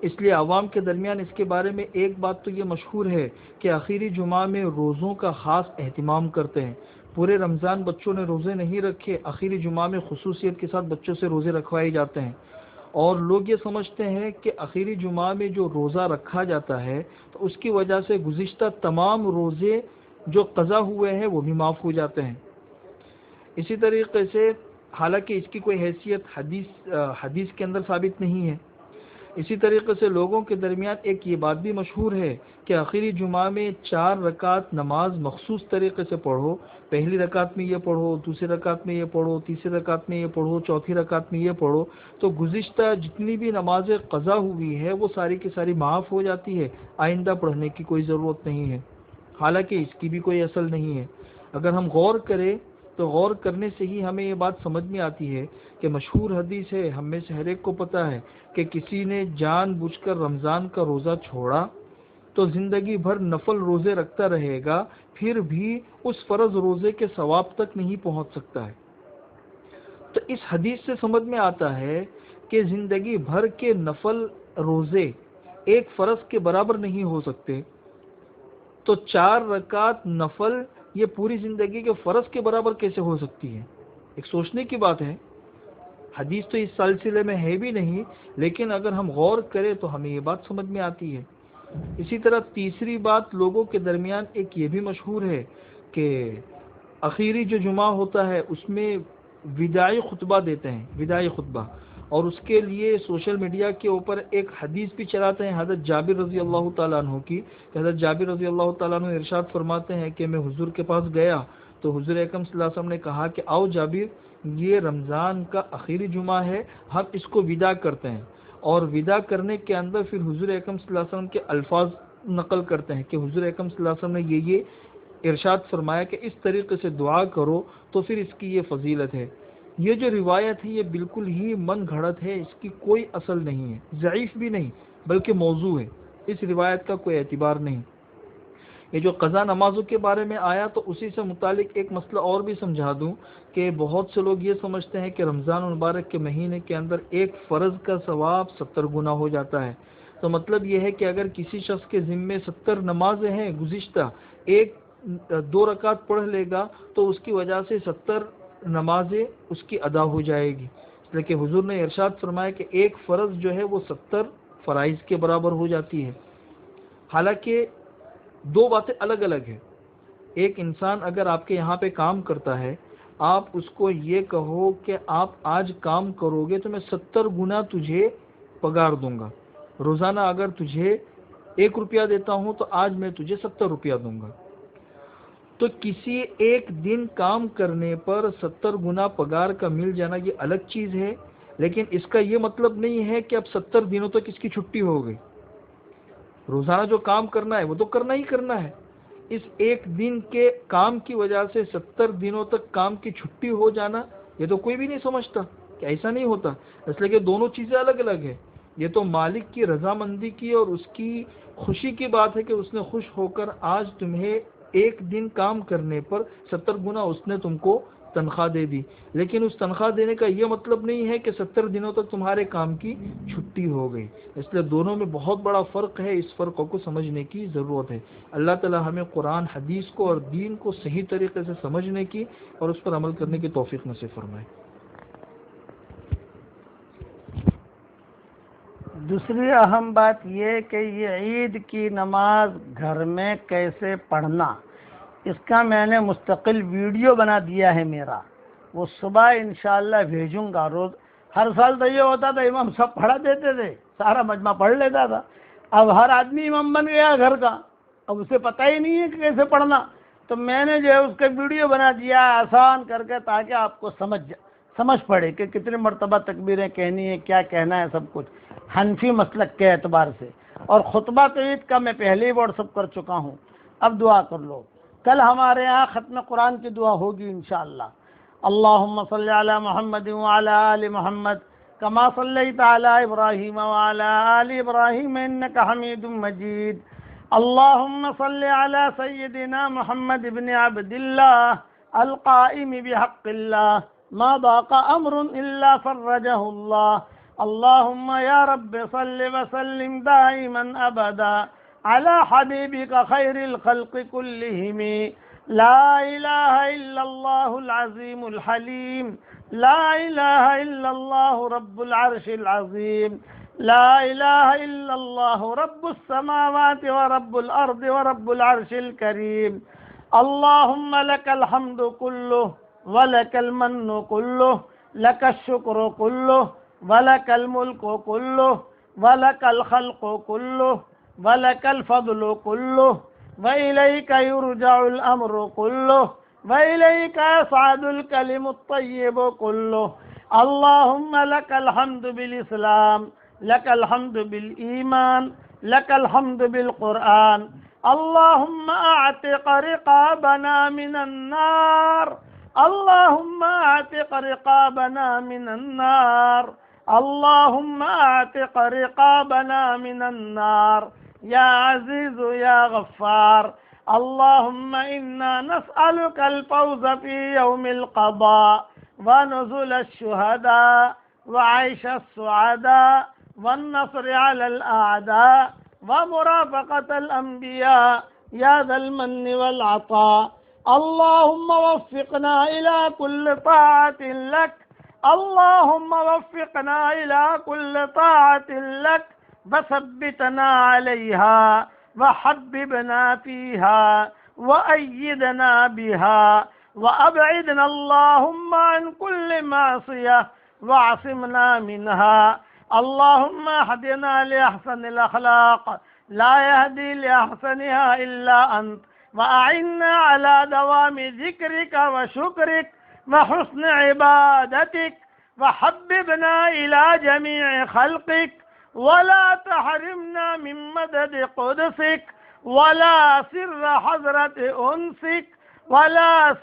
B: اس لیے عوام کے درمیان اس کے بارے میں ایک بات تو یہ مشہور ہے کہ آخری جمعہ میں روزوں کا خاص اہتمام کرتے ہیں۔ پورے رمضان بچوں نے روزے نہیں رکھے، آخری جمعہ میں خصوصیت کے ساتھ بچوں سے روزے رکھوائے جاتے ہیں، اور لوگ یہ سمجھتے ہیں کہ آخری جمعہ میں جو روزہ رکھا جاتا ہے تو اس کی وجہ سے گزشتہ تمام روزے جو قضا ہوئے ہیں وہ بھی معاف ہو جاتے ہیں۔ اسی طریقے سے حالانکہ اس کی کوئی حیثیت حدیث کے اندر ثابت نہیں ہے۔ اسی طریقے سے لوگوں کے درمیان ایک یہ بات بھی مشہور ہے کہ آخری جمعہ میں 4 رکعت نماز مخصوص طریقے سے پڑھو، پہلی رکعت میں یہ پڑھو، دوسری رکعت میں یہ پڑھو، تیسری رکعت میں یہ پڑھو، چوتھی رکعت میں یہ پڑھو، تو گزشتہ جتنی بھی نمازیں قضا ہوئی ہے وہ ساری کی ساری معاف ہو جاتی ہے، آئندہ پڑھنے کی کوئی ضرورت نہیں ہے۔ حالانکہ اس کی بھی کوئی اصل نہیں ہے۔ اگر ہم غور کریں تو غور کرنے سے ہی ہمیں یہ بات سمجھ میں آتی ہے کہ مشہور حدیث ہے، ہم میں سے ہر ایک کو پتہ ہے کہ کسی نے جان بوجھ کر رمضان کا روزہ چھوڑا تو زندگی بھر نفل روزے رکھتا رہے گا، پھر بھی اس فرض روزے کے ثواب تک نہیں پہنچ سکتا ہے۔ تو اس حدیث سے سمجھ میں آتا ہے کہ زندگی بھر کے نفل روزے ایک فرض کے برابر نہیں ہو سکتے، تو 4 رکعت نفل یہ پوری زندگی کے فرض کے برابر کیسے ہو سکتی ہے؟ ایک سوچنے کی بات ہے۔ حدیث تو اس سلسلے میں ہے بھی نہیں، لیکن اگر ہم غور کریں تو ہمیں یہ بات سمجھ میں آتی ہے۔ اسی طرح تیسری بات لوگوں کے درمیان ایک یہ بھی مشہور ہے کہ آخری جو جمعہ ہوتا ہے اس میں وداعی خطبہ دیتے ہیں، وداعی خطبہ، اور اس کے لیے سوشل میڈیا کے اوپر ایک حدیث بھی چلاتے ہیں حضرت جابر رضی اللہ تعالیٰ عنہ کی، کہ حضرت جابر رضی اللہ تعالیٰ عنہ ارشاد فرماتے ہیں کہ میں حضور کے پاس گیا تو حضور اکرم صلی اللہ علیہ وسلم نے کہا کہ آؤ جابر، یہ رمضان کا آخری جمعہ ہے، ہم اس کو وداع کرتے ہیں، اور وداع کرنے کے اندر پھر حضور اکرم صلی اللہ علیہ وسلم کے الفاظ نقل کرتے ہیں کہ حضور اکرم صلی اللہ علیہ وسلم نے یہ ارشاد فرمایا کہ اس طریقے سے دعا کرو تو پھر اس کی یہ فضیلت ہے۔ یہ جو روایت ہے یہ بالکل ہی من گھڑت ہے، اس کی کوئی اصل نہیں ہے، ضعیف بھی نہیں بلکہ موضوع ہے، اس روایت کا کوئی اعتبار نہیں۔ یہ جو قضا نمازوں کے بارے میں آیا تو اسی سے متعلق ایک مسئلہ اور بھی سمجھا دوں کہ بہت سے لوگ یہ سمجھتے ہیں کہ رمضان المبارک کے مہینے کے اندر ایک فرض کا ثواب 70 گنا ہو جاتا ہے۔ تو مطلب یہ ہے کہ اگر کسی شخص کے ذمے 70 نمازیں ہیں گزشتہ، 2 رکعت پڑھ لے گا تو اس کی وجہ سے 70 نمازیں اس کی ادا ہو جائے گی، لیکن حضور نے ارشاد فرمایا کہ ایک فرض جو ہے وہ 70 فرائض کے برابر ہو جاتی ہے۔ حالانکہ 2 باتیں الگ الگ ہیں۔ ایک انسان اگر آپ کے یہاں پہ کام کرتا ہے، آپ اس کو یہ کہو کہ آپ آج کام کرو گے تو میں 70 گنا تجھے پگار دوں گا، روزانہ اگر تجھے 1 روپیہ دیتا ہوں تو آج میں تجھے 70 روپیہ دوں گا۔ تو کسی ایک دن کام کرنے پر 70 گنا پگار کا مل جانا یہ الگ چیز ہے، لیکن اس کا یہ مطلب نہیں ہے کہ اب 70 دنوں تک اس کی چھٹی ہو گئی۔ روزانہ جو کام کرنا ہے وہ تو کرنا ہی کرنا ہے، اس ایک دن کے کام کی وجہ سے 70 دنوں تک کام کی چھٹی ہو جانا یہ تو کوئی بھی نہیں سمجھتا کہ ایسا نہیں ہوتا، اس لیے کہ دونوں چیزیں الگ الگ ہیں۔ یہ تو مالک کی رضامندی کی اور اس کی خوشی کی بات ہے کہ اس نے خوش ہو کر آج تمہیں ایک دن کام کرنے پر 70 گنا اس نے تم کو تنخواہ دے دی، لیکن اس تنخواہ دینے کا یہ مطلب نہیں ہے کہ 70 دنوں تک تمہارے کام کی چھٹی ہو گئی. اس لیے دونوں میں بہت بڑا فرق ہے، اس فرق کو سمجھنے کی ضرورت ہے. اللہ تعالی ہمیں قرآن حدیث کو اور دین کو صحیح طریقے سے سمجھنے کی اور اس پر عمل کرنے کی توفیق نصیب فرمائے.
A: دوسری اہم بات یہ کہ یہ عید کی نماز گھر میں کیسے پڑھنا، اس کا میں نے مستقل ویڈیو بنا دیا ہے میرا، وہ صبح انشاءاللہ بھیجوں گا. روز ہر سال تو یہ ہوتا تھا امام سب پڑھا دیتے تھے، سارا مجمع پڑھ لیتا تھا. اب ہر آدمی امام بن گیا گھر کا، اب اسے پتہ ہی نہیں ہے کہ کیسے پڑھنا. تو میں نے جو ہے اس کا ویڈیو بنا دیا آسان کر کے، تاکہ آپ کو سمجھ پڑے کہ کتنے مرتبہ تکبیریں کہنی ہے، کیا کہنا ہے، سب کچھ حنفی مسلک کے اعتبار سے. اور خطبہ تو عید کا میں پہلے ہی واٹس ایپ کر چکا ہوں. اب دعا کر لو. کل ہمارے یہاں ختم قرآن کی دعا ہوگی انشاءاللہ. اللہم صلی علی محمد وعلی آل محمد کما صلیت علی ابراہیم وعلی آل ابراہیم انک حمید مجید. اللہم صلی علی سیدنا محمد بن عبد اللہ القائم بحق اللہ ما ضاق امر الا فرجہ اللہ. اللہم یا رب صل وسلم دائما ابدا على حبيبك خير الخلق كلهم. لا إله إلا الله العظيم الحليم، لا إله إلا الله رب العرش العظيم، لا إله إلا الله رب السماوات ورب الأرض ورب العرش الكريم. اللهم لك الحمد كله ولك المن كله، لك الشكر كله ولك الملك كله ولك الخلق كله ولك الفضل كله وإليك يرجع الأمر كله وإليك يصعد الكلم الطيب كله. اللهم لك الحمد بالإسلام، لك الحمد بالإيمان، لك الحمد بالقرآن. اللهم أعتق رقابنا من النار، اللهم أعتق رقابنا من النار، اللهم أعتق رقابنا من النار يا عزيز يا غفار. اللهم إنا نسألك الفوز في يوم القضاء ونزل الشهداء وعيش السعداء والنصر على الأعداء ومرافقة الأنبياء يا ذا المن والعطاء. اللهم وفقنا إلى كل طاعة لك، اللهم وفقنا إلى كل طاعة لك وثبتنا عليها وحببنا فيها وأيدنا بها وأبعدنا اللهم عن كل معصية واعصمنا منها. اللهم اهدنا لأحسن الأخلاق لا يهدي لأحسنها إلا أنت، وأعنا على دوام ذكرك وشكرك وحسن عبادتك، وحببنا إلى جميع خلقك ولا تحرمنا من مدد قدسك ولا سر حضرة أنسك ولا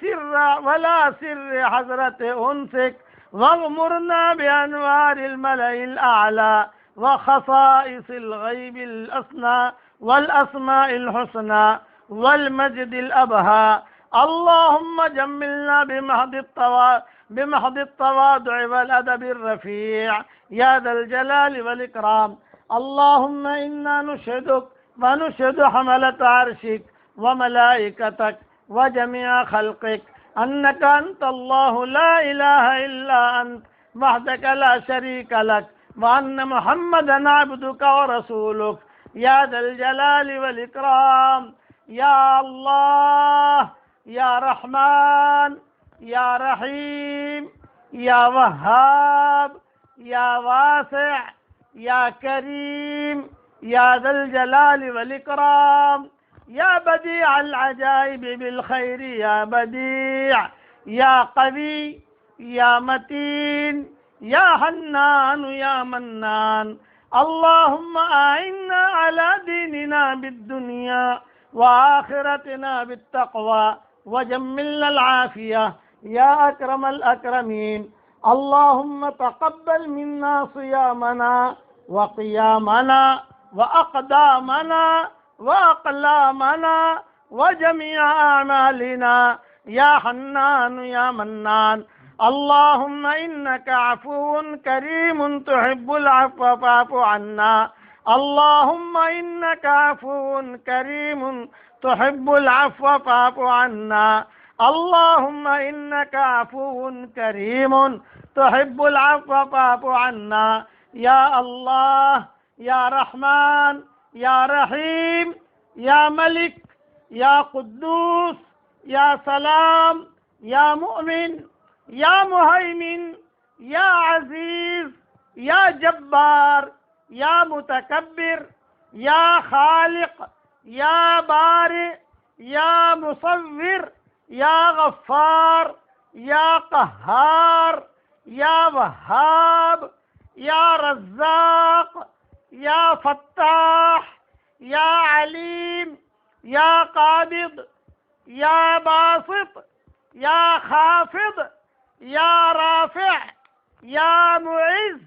A: سر حضرة أنسك، واغمرنا بأنوار الملأ الأعلى وخصائص الغيب الأسنى والأسماء الحسنى والمجد الأبهى. اللهم جملنا بمحض التواضع والأدب الرفيع يا ذا الجلال والإكرام. اللهم إنا نشهدك ونشهد حملة عرشك وملائكتك وجميع خلقك أنك أنت الله لا إله إلا أنت وحدك لا شريك لك، وأن محمدا عبدك ورسولك يا ذا الجلال والإكرام. يا الله يا رحمن يا رحيم يا وهاب يا واسع يا كريم يا ذا الجلال والإكرام. يا بديع العجائب بالخير يا بديع يا قوي يا متين يا حنان يا منان. اللهم أعنا على ديننا بالدنيا وآخرتنا بالتقوى وجملنا العافية يا أكرم الأكرمين. اللهم تقبل منا صيامنا وقيامنا وأقدامنا وأقلامنا وجميع أعمالنا یا حنان یا منان اللهم إنك عفو كريم تحب العفو فاعف عنا اللهم إنك عفو كريم تحب العفو فاعف عنا اللهم إنك عفو كريم تحب العفو فاعف عنا یا اللہ یا رحمان یا رحیم یا ملک یا قدوس یا سلام یا مؤمن یا مہیمن یا عزیز یا جبار یا متکبر یا خالق یا بارئ یا مصور یا غفار یا قہار یا وہاب یا رزاق یا فتاح یا علیم یا قابض یا باسط یا خافض یا رافع یا معز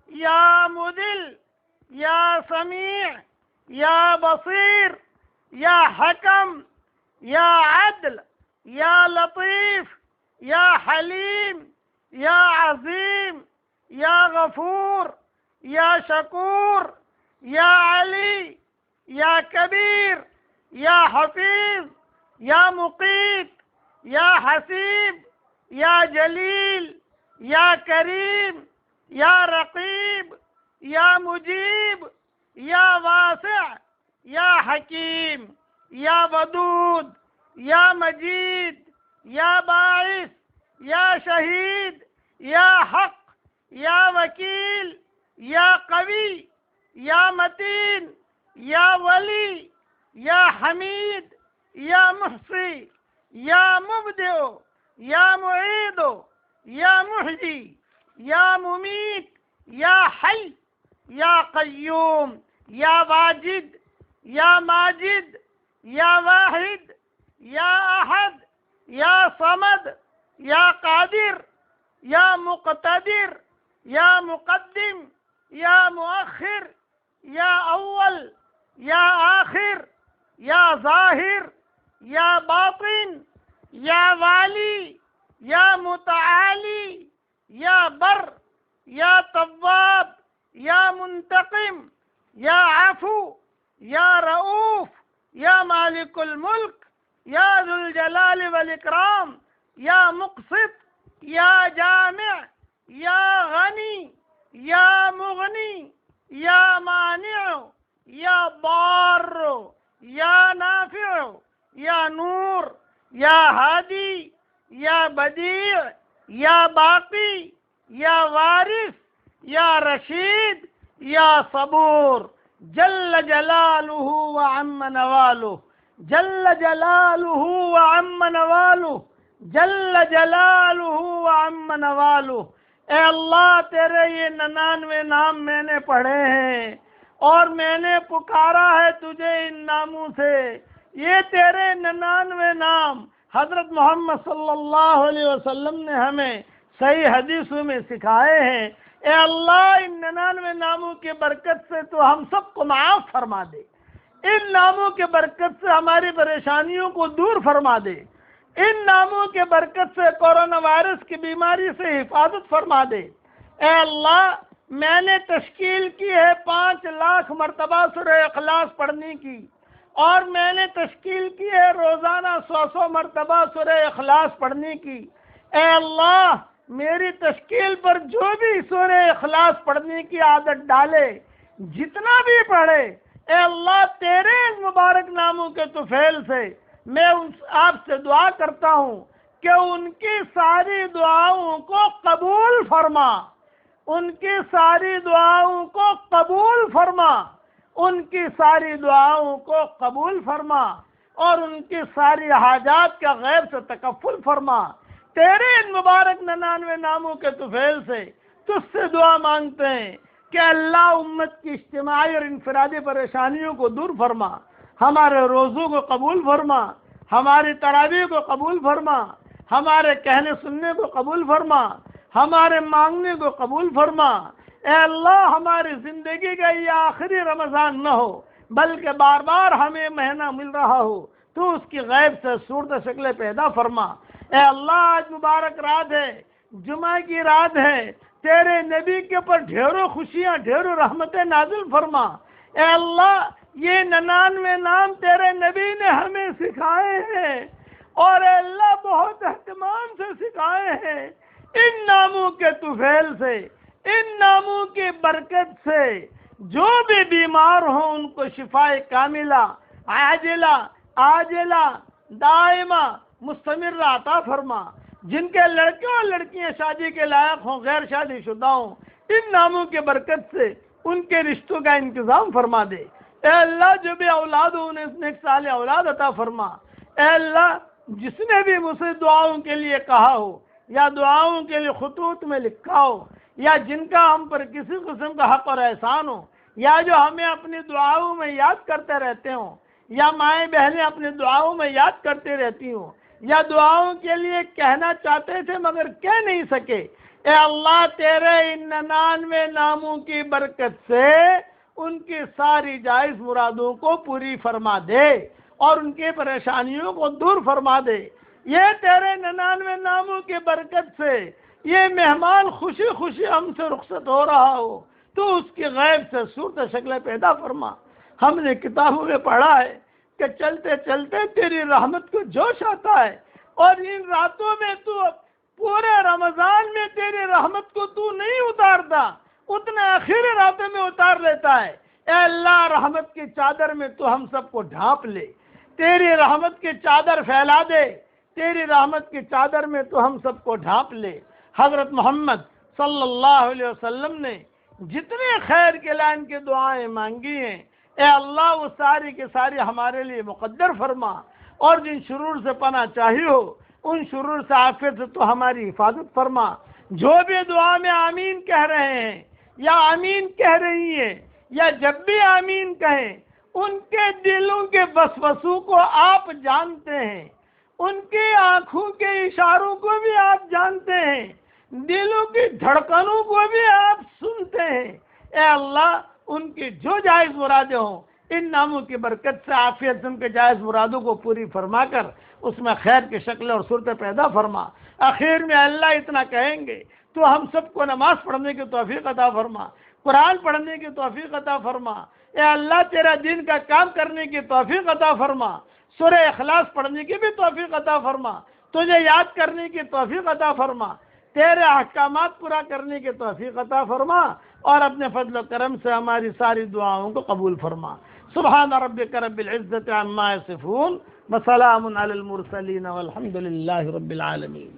A: یا مذل یا سمیع یا بصیر یا حکم یا عدل یا لطیف یا حلیم یا عظیم یا غفور یا شکور یا علی یا کبیر یا حفیظ یا مقیت یا حسیب یا جلیل یا کریم یا رقیب یا مجیب یا واسع یا حکیم یا ودود یا مجید یا باعث یا شہید یا حق یا وکیل یا قوی یا متین یا ولی یا حمید یا محصی یا مبدع یا معید یا محیی یا ممیت یا حی یا قیوم یا واجد یا ماجد یا واحد یا احد یا صمد یا قادر یا مقتدر یا مقدم یا مؤخر یا اول یا آخر یا ظاہر یا باطن یا والی یا متعالی یا بر یا تواب یا منتقم یا عفو یا رؤوف یا مالک الملک یا ذو الجلال والاکرام یا مقسط یا جامع یا غنی یا مغنی یا مانع یا ضار یا نافع یا نور یا ہادی یا بدیع یا باقی یا وارث یا رشید یا صبور جل جلالہ وعم نوالہ جل جلالہ وعم نوالہ جل جلالہ وعم نوالہ۔ اے اللہ تیرے یہ 99 نام میں نے پڑھے ہیں اور میں نے پکارا ہے تجھے ان ناموں سے۔ یہ تیرے 99 نام حضرت محمد صلی اللہ علیہ وسلم نے ہمیں صحیح حدیثوں میں سکھائے ہیں۔ اے اللہ ان 99 ناموں کی برکت سے تو ہم سب کو معاف فرما دے، ان ناموں کی برکت سے ہماری پریشانیوں کو دور فرما دے، ان ناموں کے برکت سے کورونا وائرس کی بیماری سے حفاظت فرما دے۔ اے اللہ میں نے تشکیل کی ہے 5 لاکھ مرتبہ سورہ اخلاص پڑھنے کی، اور میں نے تشکیل کی ہے روزانہ 100 مرتبہ سورہ اخلاص پڑھنے کی۔ اے اللہ میری تشکیل پر جو بھی سورہ اخلاص پڑھنے کی عادت ڈالے، جتنا بھی پڑھے، اے اللہ تیرے ان مبارک ناموں کے طفیل سے میں آپ سے دعا کرتا ہوں کہ ان کی ساری دعاؤں کو قبول فرما، ان کی ساری دعاؤں کو قبول فرما، ان کی ساری دعاؤں کو قبول فرما، اور ان کی ساری حاجات کا غیب سے تکفل فرما۔ تیرے ان مبارک 99 ناموں کے طفیل سے تجھ سے دعا مانگتے ہیں کہ اللہ امت کی اجتماعی اور انفرادی پریشانیوں کو دور فرما، ہمارے روزوں کو قبول فرما، ہماری تراویح کو قبول فرما، ہمارے کہنے سننے کو قبول فرما، ہمارے مانگنے کو قبول فرما۔ اے اللہ ہماری زندگی کا یہ آخری رمضان نہ ہو، بلکہ بار بار ہمیں مہینہ مل رہا ہو، تو اس کی غیب سے صورت شکلیں پیدا فرما۔ اے اللہ آج مبارک رات ہے، جمعہ کی رات ہے، تیرے نبی کے اوپر ڈھیروں خوشیاں ڈھیروں رحمتیں نازل فرما۔ اے اللہ یہ 99 نام تیرے نبی نے ہمیں سکھائے ہیں اور اے اللہ بہت اہتمام سے سکھائے ہیں، ان ناموں کے طفیل سے، ان ناموں کی برکت سے جو بھی بیمار ہوں ان کو شفاء کاملہ عاجلہ عاجلہ دائمہ مستمرہ عطا فرما۔ جن کے لڑکے اور لڑکیاں شادی کے لائق ہوں، غیر شادی شدہ ہوں، ان ناموں کے برکت سے ان کے رشتوں کا انتظام فرما دے۔ اے اللہ جو بھی اولاد ہو انہیں نیک صالح اولاد عطا فرما۔ اے اللہ جس نے بھی مجھ سے دعاؤں کے لیے کہا ہو یا دعاؤں کے لیے خطوط میں لکھا ہو یا جن کا ہم پر کسی قسم کا حق اور احسان ہو یا جو ہمیں اپنی دعاؤں میں یاد کرتے رہتے ہوں یا مائیں بہنیں اپنی دعاؤں میں یاد کرتے رہتی ہوں یا دعاؤں کے لیے کہنا چاہتے تھے مگر کہہ نہیں سکے، اے اللہ تیرے ان 99 ناموں کی برکت سے ان کی ساری جائز مرادوں کو پوری فرما دے اور ان کی پریشانیوں کو دور فرما دے۔ یہ تیرے 99 ناموں کی برکت سے یہ مہمان خوشی خوشی ہم سے رخصت ہو رہا ہو تو اس کی غیب سے صورت شکلیں پیدا فرما۔ ہم نے کتابوں میں پڑھا ہے کہ چلتے چلتے تیری رحمت کو جوش آتا ہے اور ان راتوں میں تو پورے رمضان میں تیری رحمت کو تو نہیں اتارتا، اتنے آخری راتوں میں اتار لیتا ہے۔ اے اللہ رحمت کی چادر میں تو ہم سب کو ڈھانپ لے، تیری رحمت کی چادر پھیلا دے، تیری رحمت کی چادر میں تو ہم سب کو ڈھانپ لے۔ حضرت محمد صلی اللہ علیہ وسلم نے جتنے خیر کے لائن کی دعائیں مانگی ہیں، اے اللہ وہ ساری کی ساری ہمارے لیے مقدر فرما، اور جن شرور سے پناہ چاہی ہو ان شرور سے عافیت سے تو ہماری حفاظت فرما۔ جو بھی دعا میں آمین کہہ رہے ہیں یا آمین کہہ رہی ہیں یا جب بھی آمین کہیں، ان کے دلوں کے وسوسوں کو آپ جانتے ہیں، ان کی آنکھوں کے اشاروں کو بھی آپ جانتے ہیں، دلوں کی دھڑکنوں کو بھی آپ سنتے ہیں۔ اے اللہ ان کی جو جائز مرادیں ہوں ان ناموں کی برکت سے عافیت سے ان کے جائز مرادوں کو پوری فرما کر اس میں خیر کی شکل اور صورتیں پیدا فرما۔ آخر میں اللہ اتنا کہیں گے تو ہم سب کو نماز پڑھنے کی توفیق عطا فرما، قرآن پڑھنے کی توفیق عطا فرما۔ اے اللہ تیرا دین کا کام کرنے کی توفیق عطا فرما، سورہ اخلاص پڑھنے کی بھی توفیق عطا فرما، تجھے یاد کرنے کی توفیق عطا فرما، تیرے احکامات پورا کرنے کی توفیق عطا فرما، اور اپنے فضل و کرم سے ہماری ساری دعاؤں کو قبول فرما۔ سبحان ربک رب العزت عما یصفون وسلام علی المرسلین والحمد للہ رب العالمین۔